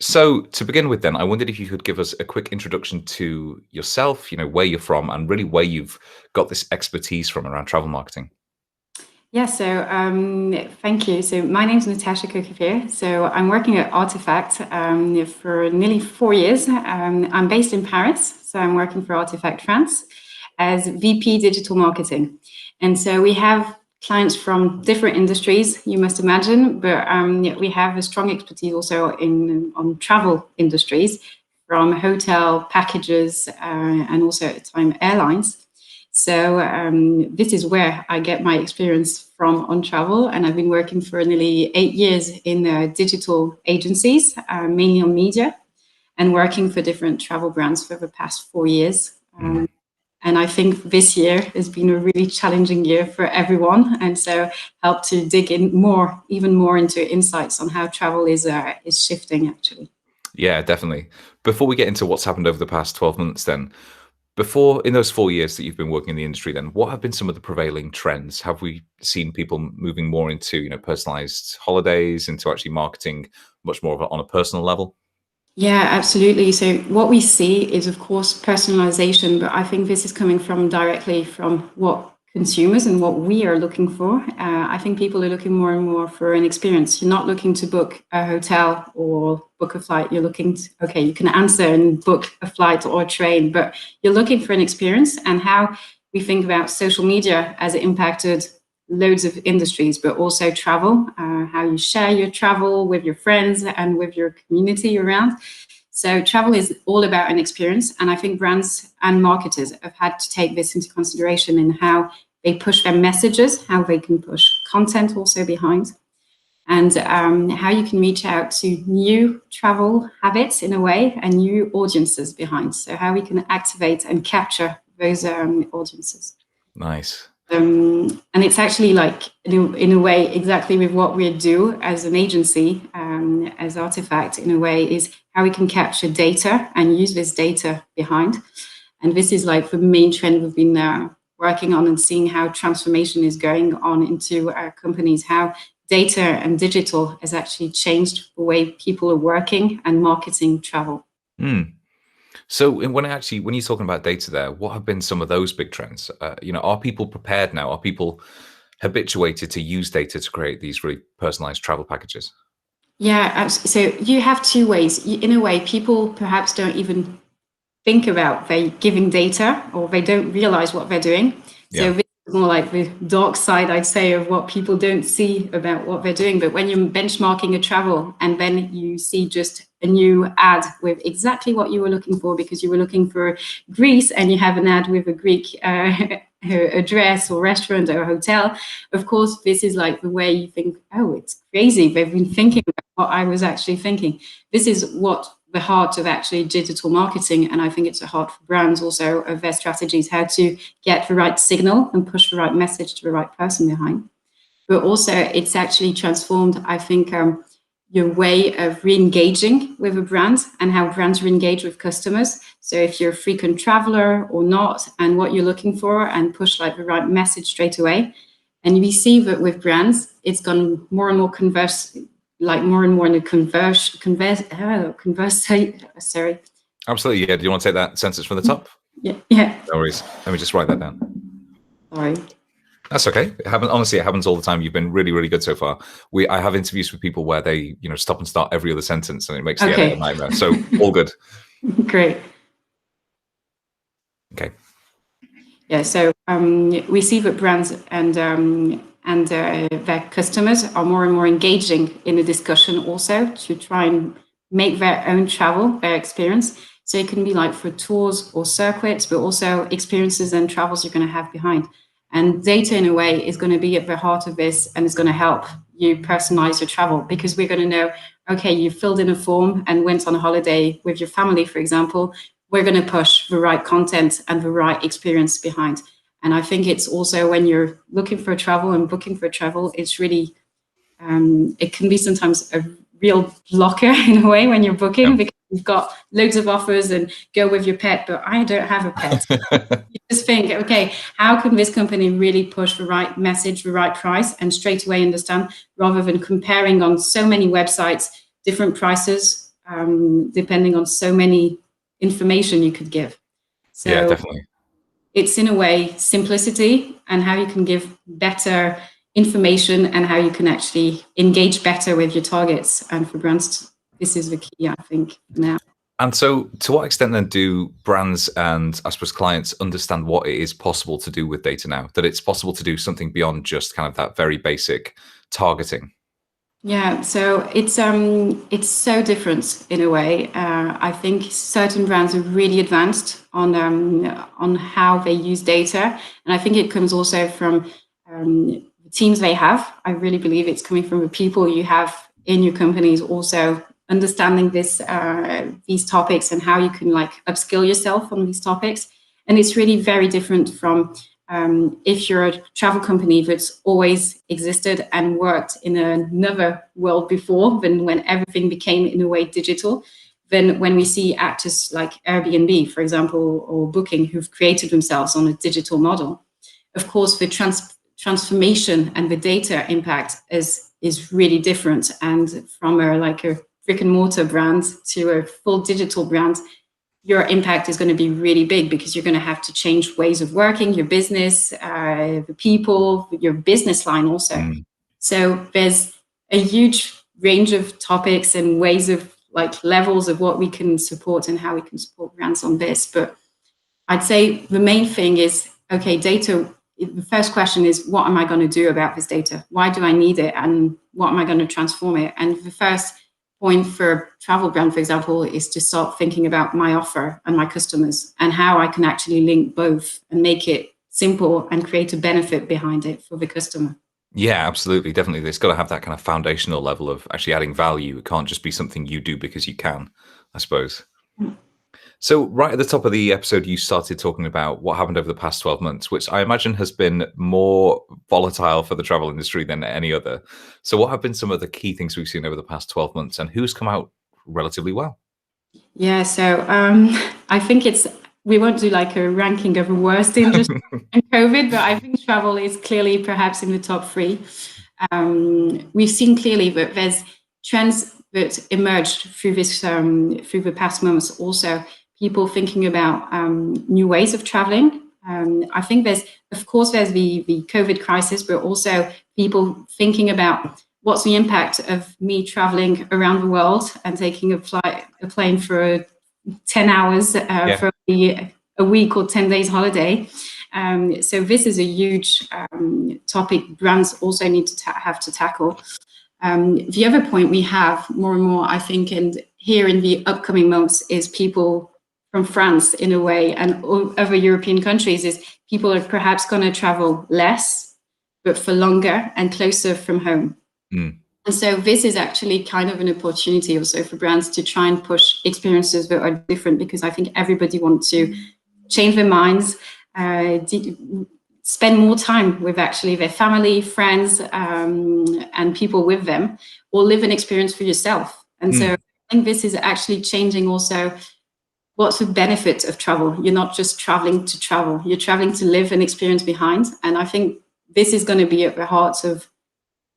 So to begin with, then, I wondered if you could give us a quick introduction to yourself, where you're from, and really where you've got this expertise from around travel marketing. Yeah, so thank you. So my name's Natacha Kocupyr. So I'm working at Artefact for nearly 4 years. I'm based in Paris, so I'm working for Artefact France as VP Digital Marketing. And so we have clients from different industries, you must imagine, but we have a strong expertise also on travel industries, from hotel packages and also at the time airlines. So this is where I get my experience from on travel, and I've been working for nearly 8 years in digital agencies, mainly on media, and working for different travel brands for the past 4 years. And I think this year has been a really challenging year for everyone, and so helped to dig in even more into insights on how travel is shifting actually. Yeah, definitely. Before we get into what's happened over the past 12 months, then, before in those 4 years that you've been working in the industry, then what have been some of the prevailing trends? Have we seen people moving more into, personalized holidays, into actually marketing much more on a personal level? Yeah, absolutely. So what we see is, of course, personalization, but I think this is coming from directly from what consumers and what we are looking for. I think people are looking more and more for an experience. You're not looking to book a hotel or book a flight. You're looking to, okay, you can answer and book a flight or a train, but you're looking for an experience. And how we think about social media as it impacted loads of industries, but also travel, how you share your travel with your friends and with your community around. So travel is all about an experience. And I think brands and marketers have had to take this into consideration in how they push their messages, how they can push content also behind, and how you can reach out to new travel habits in a way and new audiences behind. So how we can activate and capture those audiences. Nice. And it's actually like, in a way, exactly with what we do as an agency, as Artefact, in a way, is how we can capture data and use this data behind. And this is like the main trend we've been working on, and seeing how transformation is going on into our companies, how data and digital has actually changed the way people are working and marketing travel. Hmm. So when you're talking about data there, what have been some of those big trends? Are people prepared now? Are people habituated to use data to create these really personalized travel packages? Yeah, so you have two ways. In a way, people perhaps don't even think about they giving data, or they don't realize what they're doing. Yeah. So this is more like the dark side, I'd say, of what people don't see about what they're doing. But when you're benchmarking a travel and then you see just a new ad with exactly what you were looking for, because you were looking for Greece and you have an ad with a Greek address or restaurant or hotel, of course, this is like the way you think, oh, it's crazy. They've been thinking about what I was actually thinking. This is what the heart of actually digital marketing, and I think it's the heart for brands also of their strategies, how to get the right signal and push the right message to the right person behind. But also it's actually transformed, I think, your way of re-engaging with a brand and how brands re-engage with customers. So if you're a frequent traveler or not, and what you're looking for, and push like the right message straight away. And we see that with brands, it's gone more and more more and more in a sorry. Absolutely. Yeah. Do you want to take that sentence from the top? Yeah. No worries. Let me just write that down. Sorry. That's okay. It happens. Honestly, it happens all the time. You've been really, really good so far. I have interviews with people where they, stop and start every other sentence, and it makes the edit a nightmare. So all good. Great. Okay. Yeah. So we see that brands and their customers are more and more engaging in the discussion, also to try and make their own travel, their experience. So it can be like for tours or circuits, but also experiences and travels you're going to have behind. And data, in a way, is going to be at the heart of this, and it's going to help you personalize your travel, because we're going to know, okay, you filled in a form and went on a holiday with your family, for example. We're going to push the right content and the right experience behind. And I think it's also, when you're looking for travel and booking for travel, it's really, it can be sometimes a real blocker in a way when you're booking, Yeah. because you've got loads of offers and go with your pet, but I don't have a pet. You just think, okay, how can this company really push the right message, the right price, and straight away understand, rather than comparing on so many websites, different prices, depending on so many information you could give. Yeah, So definitely. it's in a way simplicity and how you can give better information and how you can actually engage better with your targets. And for brands, this is the key, I think, for now. And so, to what extent then do brands and I suppose clients understand what it is possible to do with data now? That it's possible to do something beyond just kind of that very basic targeting? Yeah, so it's so different in a way. I think certain brands are really advanced on how they use data, and I think it comes also from the teams they have. I really believe it's coming from the people you have in your companies, also understanding these topics and how you can like upskill yourself on these topics. And it's really very different from if you're a travel company that's always existed and worked in another world before, then when everything became in a way digital, then when we see actors like Airbnb, for example, or Booking, who've created themselves on a digital model, of course, the transformation and the data impact is really different. And from a brick and mortar brand to a full digital brand, your impact is going to be really big because you're going to have to change ways of working, your business, the people, your business line also. Mm. So there's a huge range of topics and ways of like levels of what we can support and how we can support brands on this. But I'd say the main thing is, okay, data, the first question is, what am I going to do about this data? Why do I need it? And what am I going to transform it? And the first point for a travel brand, for example, is to start thinking about my offer and my customers and how I can actually link both and make it simple and create a benefit behind it for the customer. Yeah, absolutely. Definitely. It's got to have that kind of foundational level of actually adding value. It can't just be something you do because you can, I suppose. So, right at the top of the episode, you started talking about what happened over the past 12 months, which I imagine has been more volatile for the travel industry than any other. So, what have been some of the key things we've seen over the past 12 months and who's come out relatively well? Yeah, so I think we won't do like a ranking of the worst industry in COVID, but I think travel is clearly perhaps in the top three. We've seen clearly that there's trends that emerged through through the past months. Also, people thinking about new ways of traveling. I think of course, there's the COVID crisis, but also people thinking about what's the impact of me traveling around the world and taking a plane for 10 hours for a week or 10 days holiday. So this is a huge topic brands also need to have to tackle. The other point we have more and more, I think, and here in the upcoming months is people from France in a way and other European countries is people are perhaps going to travel less, but for longer and closer from home. Mm. And so this is actually kind of an opportunity also for brands to try and push experiences that are different because I think everybody wants to change their minds, spend more time with actually their family, friends, and people with them, or live an experience for yourself. And so I think this is actually changing also what's the benefit of travel. You're not just traveling to travel, you're traveling to live an experience behind. And I think this is going to be at the heart of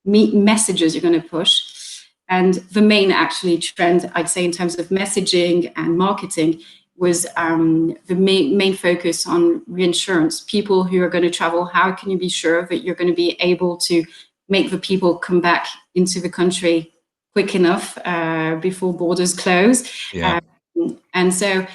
messages you're going to push. And the main actually trend, I'd say, in terms of messaging and marketing was the main focus on reinsurance. People who are going to travel, how can you be sure that you're going to be able to make the people come back into the country quick enough before borders close? Yeah. And so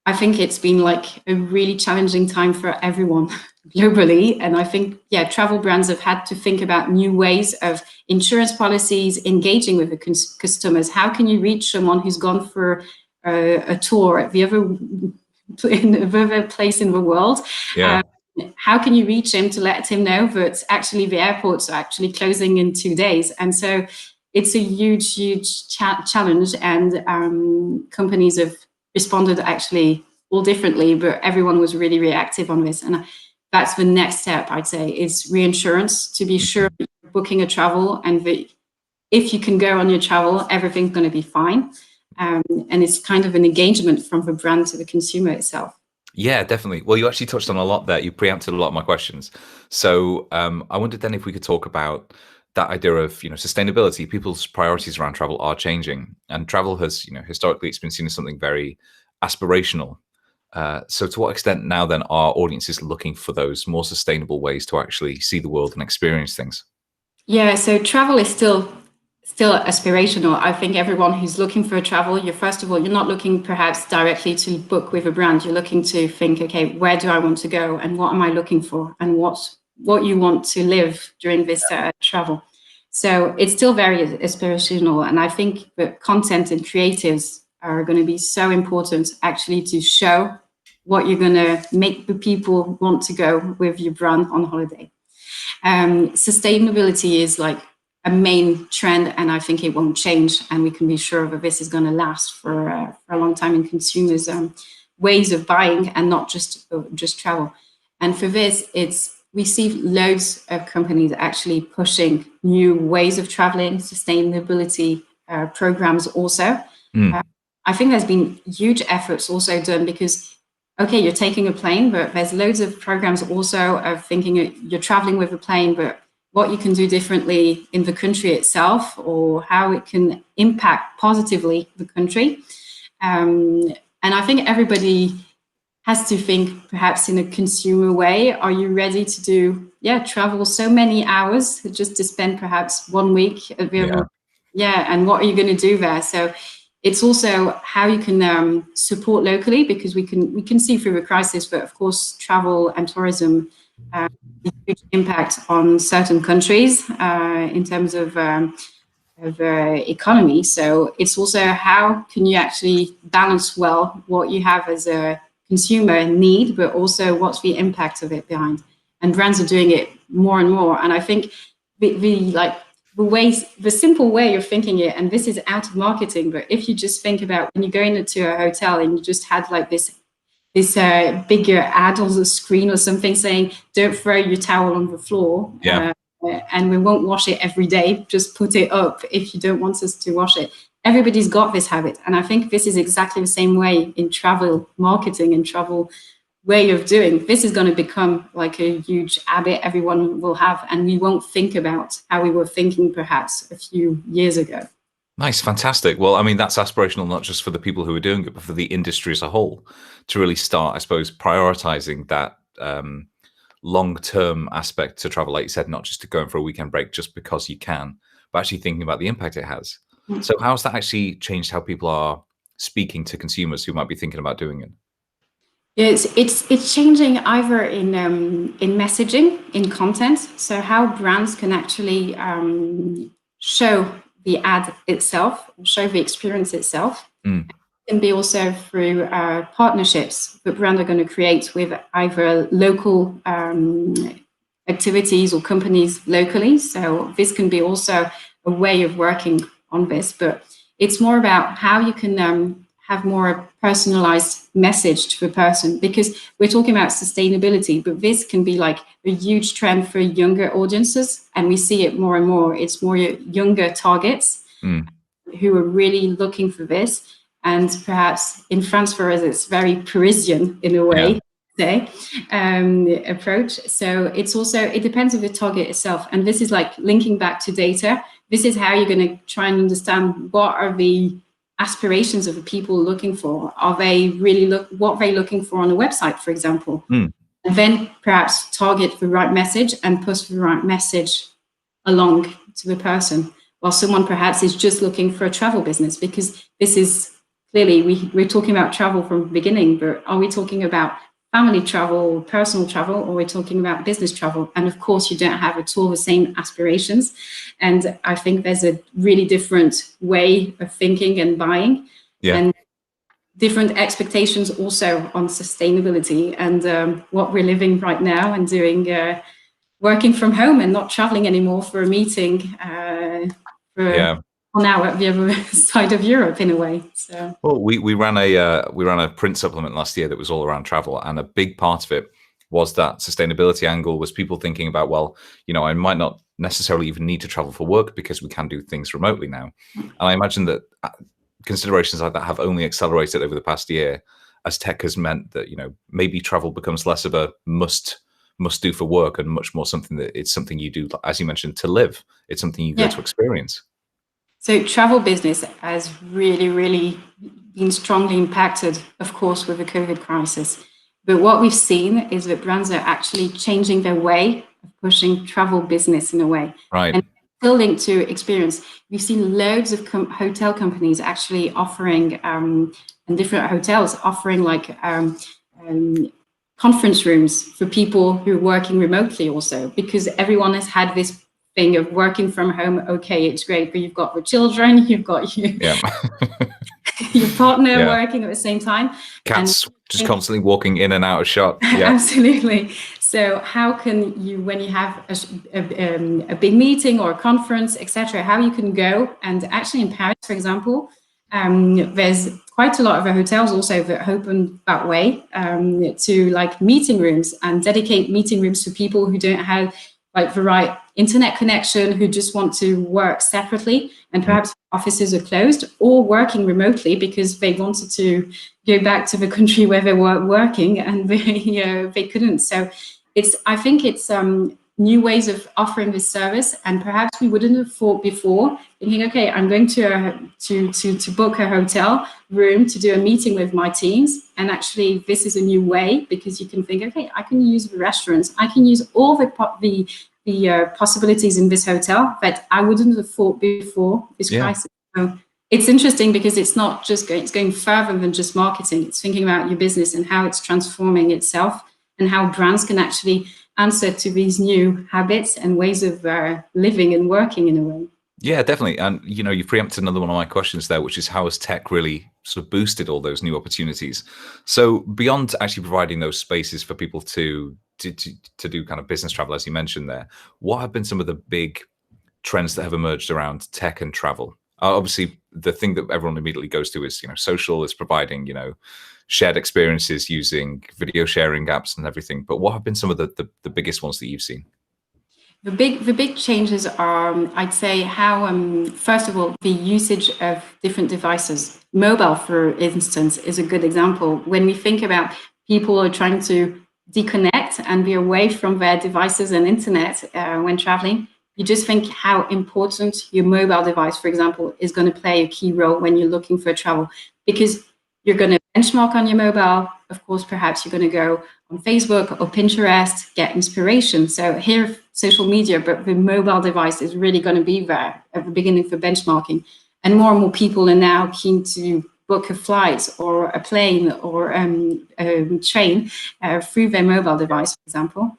I think it's been like a really challenging time for everyone globally. And I think, yeah, travel brands have had to think about new ways of insurance policies, engaging with the customers. How can you reach someone who's gone for a tour at the other place in the world? Yeah. How can you reach him to let him know that actually the airports are actually closing in 2 days? And so it's a huge, huge challenge. And companies have responded actually all differently, but everyone was really reactive on this. And that's the next step, I'd say, is reinsurance to be sure you're booking a travel and that if you can go on your travel, everything's going to be fine. And it's kind of an engagement from the brand to the consumer itself. Yeah, definitely. Well, you actually touched on a lot there. You preempted a lot of my questions. So I wondered then if we could talk about that idea of sustainability, people's priorities around travel are changing, and travel has historically it's been seen as something very aspirational. So to what extent now then are audiences looking for those more sustainable ways to actually see the world and experience things? Yeah, so travel is still aspirational. I think everyone who's looking for a travel, you're first of all, you're not looking perhaps directly to book with a brand. You're looking to think, okay, where do I want to go, and what am I looking for, and what you want to live during this travel. So it's still very aspirational, and I think that content and creatives are going to be so important actually to show what you're going to make the people want to go with your brand on holiday. Sustainability is like a main trend, and I think it won't change. And we can be sure that this is going to last for a long time in consumers' ways of buying, and not just travel. And for this, we see loads of companies actually pushing new ways of traveling, sustainability programs also. I think there's been huge efforts also done because, okay, you're taking a plane, but there's loads of programs also of thinking you're traveling with a plane, but what you can do differently in the country itself, or how it can impact positively the country. And I think everybody has to think perhaps in a consumer way. Are you ready to travel so many hours just to spend perhaps 1 week at the and what are you going to do there? So it's also how you can support locally, because we can see through the crisis, but of course travel and tourism has a huge impact on certain countries in terms of economy. So it's also how can you actually balance well what you have as a consumer need, but also what's the impact of it behind. And brands are doing it more and more. And I think the simple way of thinking it, and this is out of marketing, but if you just think about when you go into a hotel and you just had like this bigger ad on the screen or something saying, don't throw your towel on the floor. And we won't wash it every day. Just put it up if you don't want us to wash it. Everybody's got this habit. And I think this is exactly the same way in travel marketing and travel way of doing. This is going to become like a huge habit everyone will have, and we won't think about how we were thinking perhaps a few years ago. Nice, fantastic. Well, I mean, that's aspirational, not just for the people who are doing it, but for the industry as a whole, to really start, I suppose, prioritizing that long-term aspect to travel, like you said, not just to go for a weekend break just because you can, but actually thinking about the impact it has. So how's that actually changed how people are speaking to consumers who might be thinking about doing it? It's changing either in messaging, in content, so how brands can actually show the ad itself, show the experience itself. It can be also through partnerships that brands are going to create with either local activities or companies locally. So this can be also a way of working on this, but it's more about how you can have more personalized message to the person, because we're talking about sustainability, but this can be like a huge trend for younger audiences, and we see it more and more. It's more younger targets who are really looking for this. And perhaps in France, for us, it's very Parisian in a way, approach. So it depends on the target itself. And this is like linking back to data. This is how you're going to try and understand what are the aspirations of the people looking for. Are they really what are they looking for on a website, for example? And then perhaps target the right message and push the right message along to the person, while someone perhaps is just looking for a travel business, because this is clearly we're talking about travel from the beginning, but are we talking about family travel, personal travel, or we're talking about business travel? And of course, you don't have at all the same aspirations. And I think there's a really different way of thinking and buying, and different expectations also on sustainability and what we're living right now and doing, working from home and not traveling anymore for a meeting for an hour at the other side of Europe in a way. So well, we ran a print supplement last year that was all around travel, and a big part of it was that sustainability angle, was people thinking about, well, I might not necessarily even need to travel for work because we can do things remotely now. And I imagine that considerations like that have only accelerated over the past year, as tech has meant that maybe travel becomes less of a must must do for work and much more something that it's something you do, as you mentioned, to live. It's something you go to experience. So travel business has really, really been strongly impacted, of course, with the COVID crisis. But what we've seen is that brands are actually changing their way of pushing travel business in a way. Right. And still linked to experience. We've seen loads of hotel companies actually offering, and different hotels offering like conference rooms for people who are working remotely also, because everyone has had this thing of working from home. Okay, it's great, but you've got the children, you've got your partner working at the same time. Cats just constantly walking in and out of shot. Yeah. Absolutely. So how can you, when you have a big meeting or a conference, etc., how you can go, and actually in Paris, for example, there's quite a lot of the hotels also that open that way, to like meeting rooms and dedicate meeting rooms for people who don't have like the right internet connection, who just want to work separately, and perhaps offices are closed or working remotely because they wanted to go back to the country where they were working and they couldn't. So I think it's new ways of offering this service, and perhaps we wouldn't have thought before, thinking, okay, I'm going to book a hotel room to do a meeting with my teams, and actually this is a new way, because you can think, okay, I can use the restaurants, I can use all the possibilities in this hotel that I wouldn't have thought before this crisis. So it's interesting because it's not just it's going further than just marketing. It's thinking about your business and how it's transforming itself, and how brands can actually answer to these new habits and ways of living and working in a way. Yeah, definitely. And, you preempted another one of my questions there, which is how has tech really sort of boosted all those new opportunities? So beyond actually providing those spaces for people to do kind of business travel, as you mentioned there, what have been some of the big trends that have emerged around tech and travel? Obviously, the thing that everyone immediately goes to is, social is providing, shared experiences using video sharing apps and everything. But what have been some of the biggest ones that you've seen? The big changes are, I'd say, how first of all, the usage of different devices. Mobile, for instance, is a good example. When we think about people are trying to disconnect and be away from their devices and internet when traveling, you just think how important your mobile device, for example, is going to play a key role when you're looking for travel, because you're going to benchmark on your mobile. Of course, perhaps you're going to go on Facebook or Pinterest, get inspiration. So here, social media, but the mobile device is really going to be there at the beginning for benchmarking. And more people are now keen to book a flight or a plane or a train through their mobile device, for example.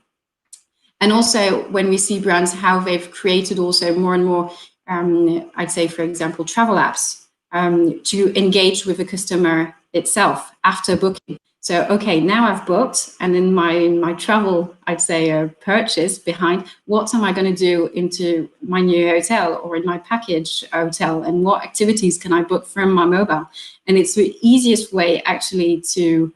And also when we see brands, how they've created also more and more, I'd say, for example, travel apps to engage with the customer itself after booking. So, okay, now I've booked, and in my travel, I'd say, purchase behind, what am I going to do into my new hotel or in my package hotel, and what activities can I book from my mobile? And it's the easiest way actually to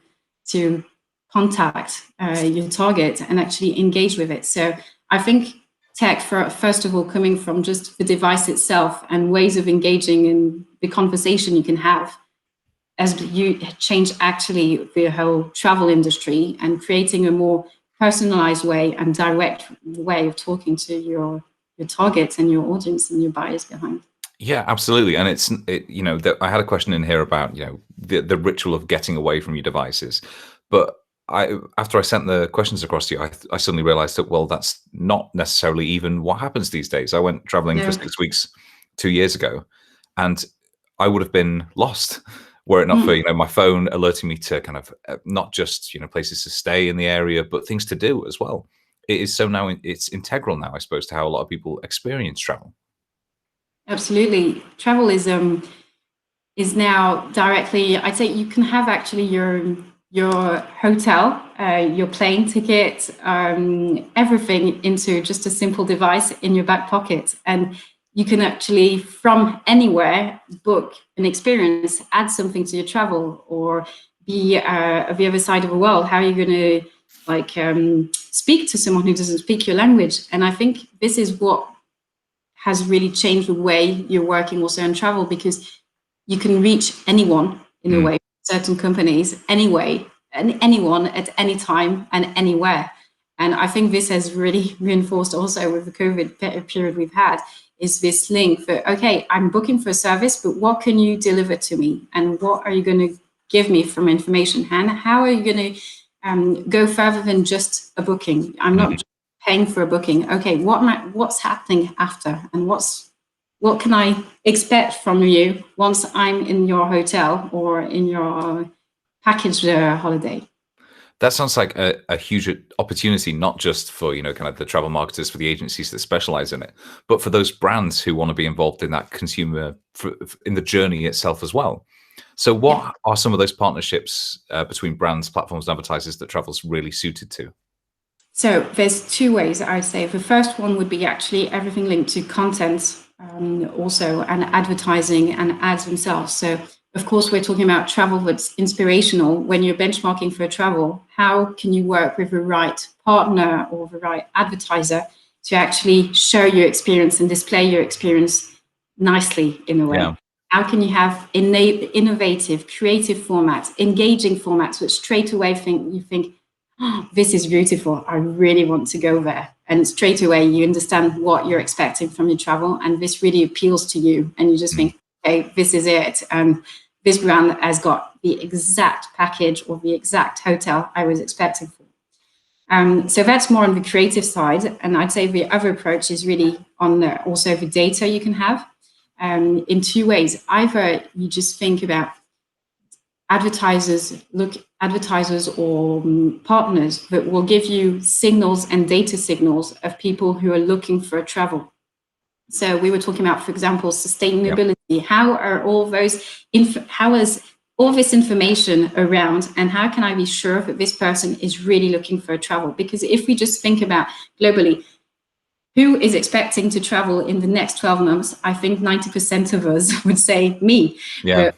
contact your target and actually engage with it. So I think tech, first of all, coming from just the device itself and ways of engaging in the conversation you can have, as you change actually the whole travel industry and creating a more personalized way and direct way of talking to your targets and your audience and your buyers behind. Yeah, absolutely. And I had a question in here about, the ritual of getting away from your devices. But after I sent the questions across to you, I suddenly realized that, well, that's not necessarily even what happens these days. I went traveling for 6 weeks 2 years ago, and I would have been lost were it not for, my phone alerting me to kind of not just, places to stay in the area, but things to do as well. It is so now it's integral now, I suppose, to how a lot of people experience travel. Absolutely. Travel is now directly, I'd say you can have actually your hotel, your plane ticket, everything into just a simple device in your back pocket. And you can actually, from anywhere, book an experience, add something to your travel, or be at the other side of the world. How are you going to speak to someone who doesn't speak your language? And I think this is what has really changed the way you're working also in travel, because you can reach anyone in a way, certain companies anyway, and anyone at any time and anywhere. And I think this has really reinforced also with the COVID period we've had, is this link that, okay, I'm booking for a service, but what can you deliver to me? And what are you going to give me from information? And how are you going to go further than just a booking? I'm not just paying for a booking. Okay, what's happening after? And what can I expect from you once I'm in your hotel or in your package holiday? That sounds like a huge opportunity, not just for, kind of the travel marketers, for the agencies that specialize in it, but for those brands who want to be involved in that consumer, in the journey itself as well. So Yeah. what are some of those partnerships between brands, platforms, and advertisers that travel's really suited to? So there's two ways I would say. The first one would be actually everything linked to content, also, and advertising and ads themselves. So of course, we're talking about travel that's inspirational. When you're benchmarking for a travel, how can you work with the right partner or the right advertiser to actually show your experience and display your experience nicely in a way? Yeah. How can you have innovative, creative formats, engaging formats, which straight away you think, oh, this is beautiful. I really want to go there. And straight away, you understand what you're expecting from your travel. And this really appeals to you. And you just Mm. think, okay, this is it. This brand has got the exact package or the exact hotel I was expecting for. So that's more on the creative side. And I'd say the other approach is really on also the data you can have in two ways. Either you just think about advertisers or partners that will give you signals and data signals of people who are looking for a travel. So we were talking about, for example, Yeah. sustainability. How is all this information around, and how can I be sure that this person is really looking for a travel? Because if we just think about globally, who is expecting to travel in the next 12 months? I think 90% of us would say me. Yeah.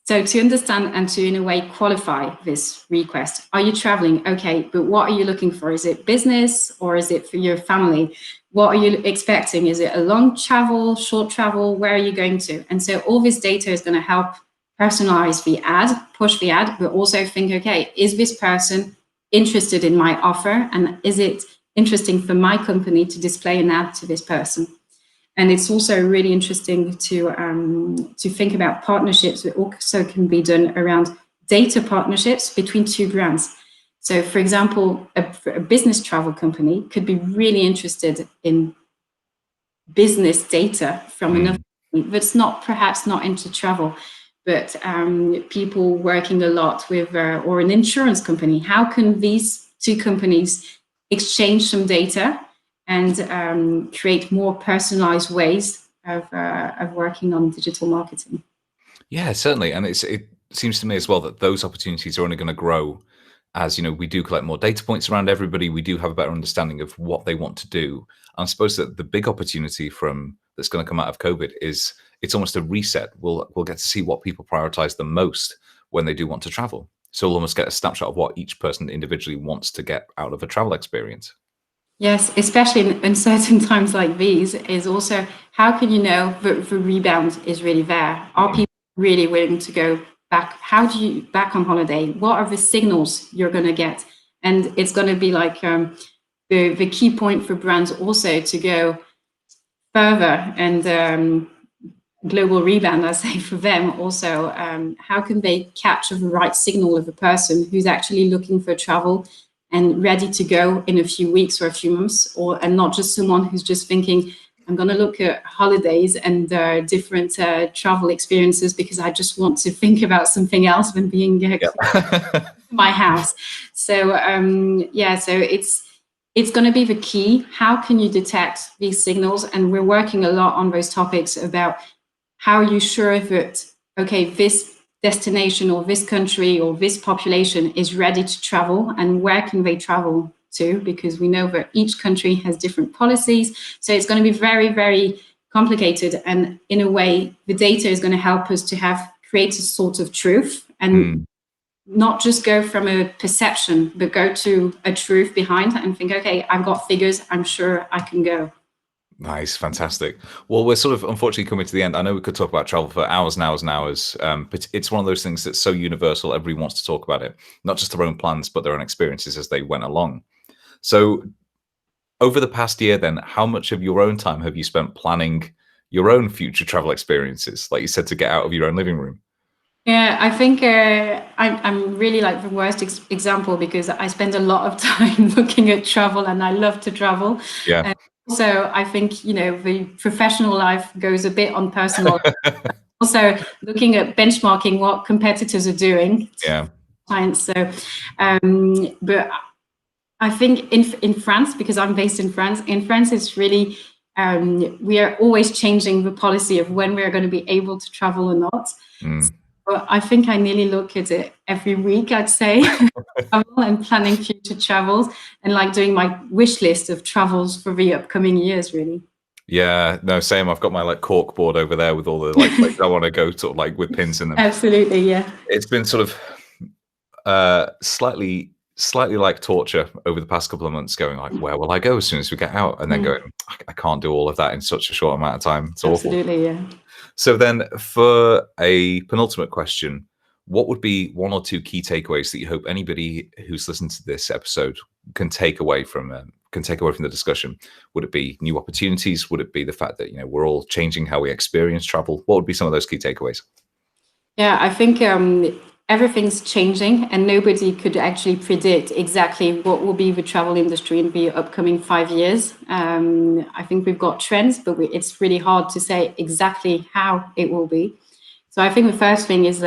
So to understand and to, in a way, qualify this request, are you traveling? Okay, but what are you looking for? Is it business or is it for your family? What are you expecting? Is it a long travel, short travel? Where are you going to? And so all this data is going to help personalize the ad, push the ad, but also think, okay, is this person interested in my offer? And is it interesting for my company to display an ad to this person? And it's also really interesting to think about partnerships that also can be done around data partnerships between two brands. So, for example, a business travel company could be really interested in business data from another Mm. company that's perhaps not into travel, but people working a lot with, or an insurance company. How can these two companies exchange some data and create more personalized ways of working on digital marketing? Yeah, certainly, and it seems to me as well that those opportunities are only going to grow as we do collect more data points around everybody. We do have a better understanding of what they want to do. And I suppose that the big opportunity from that's going to come out of COVID is it's almost a reset. We'll get to see what people prioritize the most when they do want to travel. So we'll almost get a snapshot of what each person individually wants to get out of a travel experience. Yes, especially in certain times like these, is also how can you know that the rebound is really there? Are Mm. people really willing to go back? How do you back on holiday? What are the signals you're going to get? And it's going to be like the key point for brands also to go further and global rebound, I say for them also, how can they capture the right signal of a person who's actually looking for travel and ready to go in a few weeks or a few months, and not just someone who's just thinking, I'm going to look at holidays and different travel experiences because I just want to think about something else than being Yeah. my house. So so it's going to be the key. How can you detect these signals? And we're working a lot on those topics about how are you sure that, okay, this destination or this country or this population is ready to travel, and where can they travel to? Because we know that each country has different policies. So it's going to be very, very complicated. And in a way, the data is going to help us to create a sort of truth and Mm. not just go from a perception, but go to a truth behind and think, okay, I've got figures, I'm sure I can go. Nice, fantastic. Well, we're sort of unfortunately coming to the end. I know we could talk about travel for hours and hours and hours, but it's one of those things that's so universal. Everybody wants to talk about it, not just their own plans, but their own experiences as they went along. So over the past year then, how much of your own time have you spent planning your own future travel experiences, like you said, to get out of your own living room? Yeah, I think I'm really like the worst example because I spend a lot of time looking at travel and I love to travel. Yeah. And also, I think, the professional life goes a bit on personal. Also, looking at benchmarking what competitors are doing. Yeah. Clients. So, but I think in France, because I'm based in France, it's really, we are always changing the policy of when we're going to be able to travel or not. Mm. So I think I nearly look at it every week, I'd say, travel and planning future travels and like doing my wish list of travels for the upcoming years, really. Yeah, no, same. I've got my like cork board over there with all the like places I want to go, sort of like with pins in them. Absolutely, yeah. It's been sort of slightly like torture over the past couple of months, going like, where will I go as soon as we get out? And then going, I can't do all of that in such a short amount of time. It's awful. Absolutely, yeah. So then, for a penultimate question, what would be one or two key takeaways that you hope anybody who's listened to this episode can take away from the discussion? Would it be new opportunities? Would it be the fact that we're all changing how we experience travel? What would be some of those key takeaways? Yeah, I think everything's changing and nobody could actually predict exactly what will be the travel industry in the upcoming 5 years. I think we've got trends, but it's really hard to say exactly how it will be. So I think the first thing is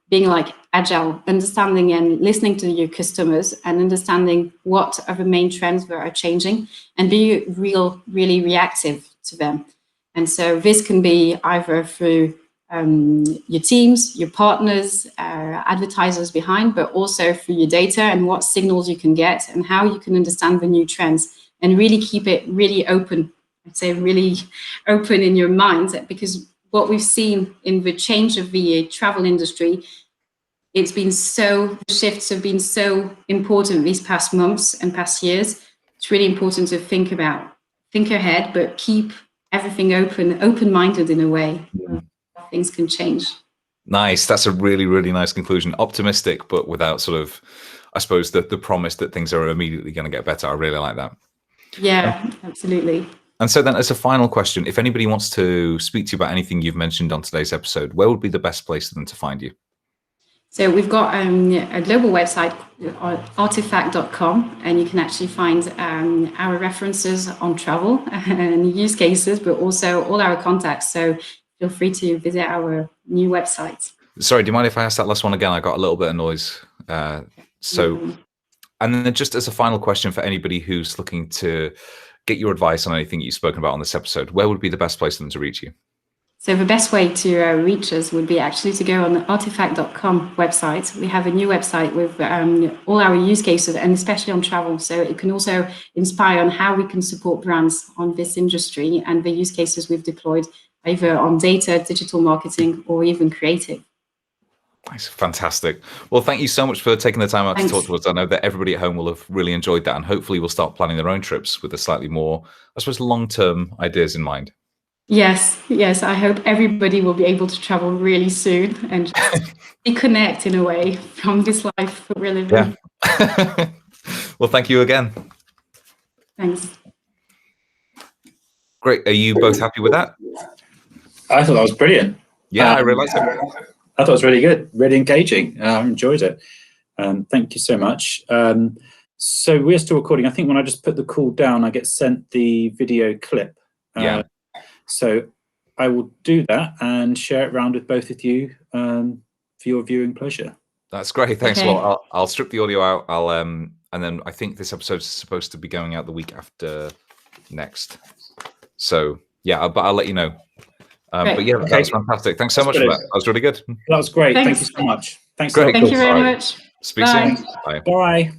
being like agile, understanding and listening to your customers and understanding what are the main trends that are changing and be really reactive to them. And so this can be either through your teams, your partners, advertisers behind, but also through your data and what signals you can get and how you can understand the new trends and really keep it really open. I'd say really open in your mind, because what we've seen in the change of the travel industry, the shifts have been so important these past months and past years. It's really important to think ahead, but keep everything open-minded in a way. Things can change. Nice. That's a really, really nice conclusion. Optimistic, but without sort of, I suppose, the promise that things are immediately going to get better. I really like that. Yeah, absolutely. And so then, as a final question, if anybody wants to speak to you about anything you've mentioned on today's episode, where would be the best place for them to find you? So we've got a global website, artefact.com, and you can actually find our references on travel and use cases, but also all our contacts. So feel free to visit our new website. Sorry, do you mind if I ask that last one again? I got a little bit of noise. And then just as a final question for anybody who's looking to get your advice on anything you've spoken about on this episode, where would be the best place for them to reach you? So the best way to reach us would be actually to go on the artefact.com website. We have a new website with all our use cases, and especially on travel. So it can also inspire on how we can support brands on this industry and the use cases we've deployed, either on data, digital marketing, or even creative. Nice. Fantastic. Well, thank you so much for taking the time out Thanks. to talk to us. I know that everybody at home will have really enjoyed that, and hopefully we'll start planning their own trips with a slightly more, I suppose, long-term ideas in mind. Yes. I hope everybody will be able to travel really soon and just reconnect in a way from this life that we're living. Yeah. Well, thank you again. Thanks. Great. Are you both happy with that? I thought that was brilliant. Yeah, I really liked it. I thought it was really good, really engaging. I enjoyed it. Thank you so much. So we're still recording. I think when I just put the call down, I get sent the video clip. Yeah. So I will do that and share it around with both of you for your viewing pleasure. That's great. Thanks. Okay. Well, I'll strip the audio out. And then I think this episode is supposed to be going out the week after next. So yeah, but I'll let you know. But yeah, that was fantastic. Thanks so much for that. That was really good. That was great. Thanks. Thank you so much. Thanks. Great. Thank you very much. Speak Bye. soon. Bye. Bye.